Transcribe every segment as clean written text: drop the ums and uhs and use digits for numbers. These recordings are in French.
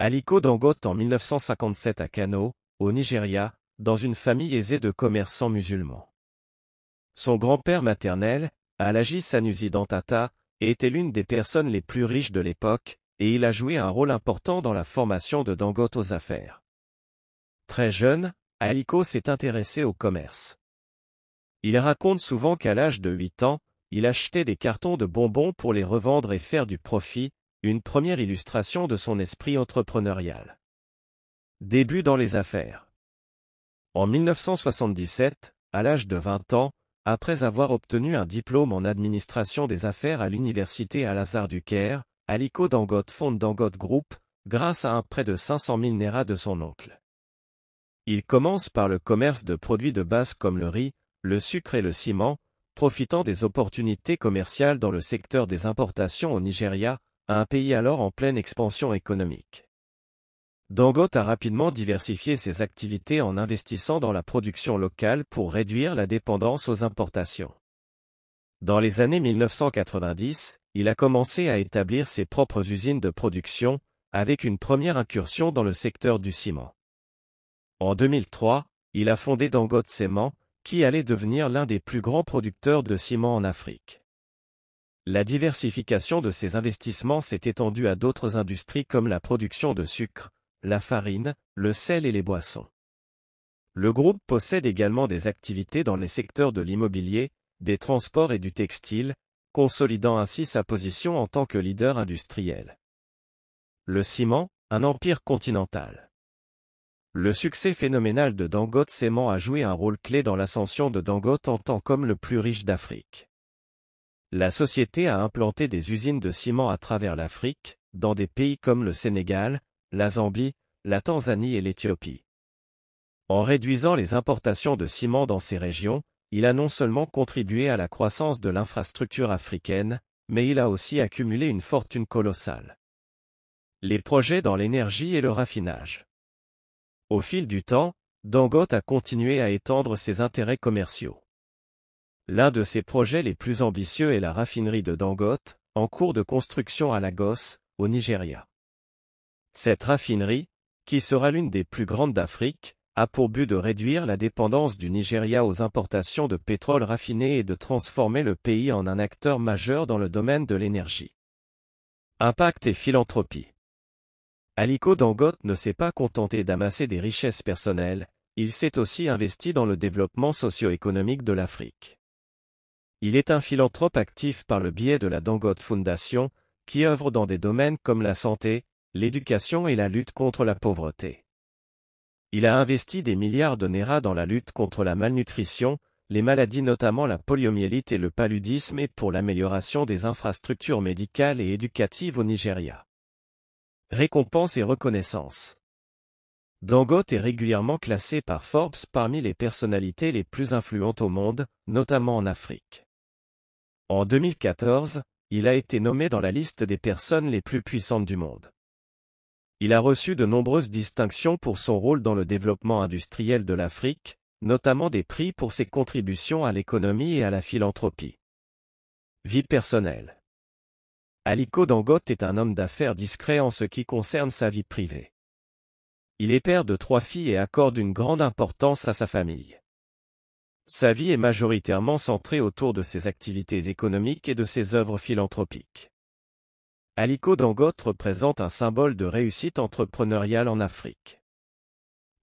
Aliko Dangote en 1957 à Kano, au Nigeria, dans une famille aisée de commerçants musulmans. Son grand-père maternel, Alhaji Sanusi Dantata, était l'une des personnes les plus riches de l'époque, et il a joué un rôle important dans la formation de Dangote aux affaires. Très jeune, Aliko s'est intéressé au commerce. Il raconte souvent qu'à l'âge de 8 ans, il achetait des cartons de bonbons pour les revendre et faire du profit, une première illustration de son esprit entrepreneurial. Début dans les affaires. En 1977, à l'âge de 20 ans, après avoir obtenu un diplôme en administration des affaires à l'université Al-Azhar du Caire, Aliko Dangote fonde Dangote Group, grâce à un prêt de 500 000 naira de son oncle. Il commence par le commerce de produits de base comme le riz, le sucre et le ciment, profitant des opportunités commerciales dans le secteur des importations au Nigeria, un pays alors en pleine expansion économique. Dangote a rapidement diversifié ses activités en investissant dans la production locale pour réduire la dépendance aux importations. Dans les années 1990, il a commencé à établir ses propres usines de production, avec une première incursion dans le secteur du ciment. En 2003, il a fondé Dangote Cement, qui allait devenir l'un des plus grands producteurs de ciment en Afrique. La diversification de ses investissements s'est étendue à d'autres industries comme la production de sucre, la farine, le sel et les boissons. Le groupe possède également des activités dans les secteurs de l'immobilier, des transports et du textile, consolidant ainsi sa position en tant que leader industriel. Le ciment, un empire continental. Le succès phénoménal de Dangote Cement a joué un rôle clé dans l'ascension de Dangote en tant qu'homme le plus riche d'Afrique. La société a implanté des usines de ciment à travers l'Afrique, dans des pays comme le Sénégal, la Zambie, la Tanzanie et l'Éthiopie. En réduisant les importations de ciment dans ces régions, il a non seulement contribué à la croissance de l'infrastructure africaine, mais il a aussi accumulé une fortune colossale. Les projets dans l'énergie et le raffinage. Au fil du temps, Dangote a continué à étendre ses intérêts commerciaux. L'un de ses projets les plus ambitieux est la raffinerie de Dangote, en cours de construction à Lagos, au Nigeria. Cette raffinerie, qui sera l'une des plus grandes d'Afrique, a pour but de réduire la dépendance du Nigeria aux importations de pétrole raffiné et de transformer le pays en un acteur majeur dans le domaine de l'énergie. Impact et philanthropie. Aliko Dangote ne s'est pas contenté d'amasser des richesses personnelles, il s'est aussi investi dans le développement socio-économique de l'Afrique. Il est un philanthrope actif par le biais de la Dangote Foundation, qui œuvre dans des domaines comme la santé, l'éducation et la lutte contre la pauvreté. Il a investi des milliards de naira dans la lutte contre la malnutrition, les maladies notamment la poliomyélite et le paludisme et pour l'amélioration des infrastructures médicales et éducatives au Nigeria. Récompenses et reconnaissances. Dangote est régulièrement classé par Forbes parmi les personnalités les plus influentes au monde, notamment en Afrique. En 2014, il a été nommé dans la liste des personnes les plus puissantes du monde. Il a reçu de nombreuses distinctions pour son rôle dans le développement industriel de l'Afrique, notamment des prix pour ses contributions à l'économie et à la philanthropie. Vie personnelle. Aliko Dangote est un homme d'affaires discret en ce qui concerne sa vie privée. Il est père de 3 filles et accorde une grande importance à sa famille. Sa vie est majoritairement centrée autour de ses activités économiques et de ses œuvres philanthropiques. Aliko Dangote représente un symbole de réussite entrepreneuriale en Afrique.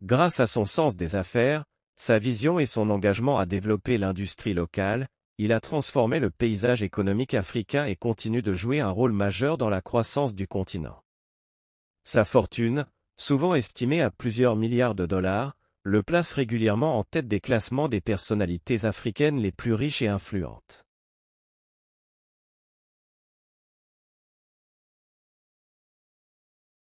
Grâce à son sens des affaires, sa vision et son engagement à développer l'industrie locale, il a transformé le paysage économique africain et continue de jouer un rôle majeur dans la croissance du continent. Sa fortune, souvent estimée à plusieurs milliards de dollars, le place régulièrement en tête des classements des personnalités africaines les plus riches et influentes.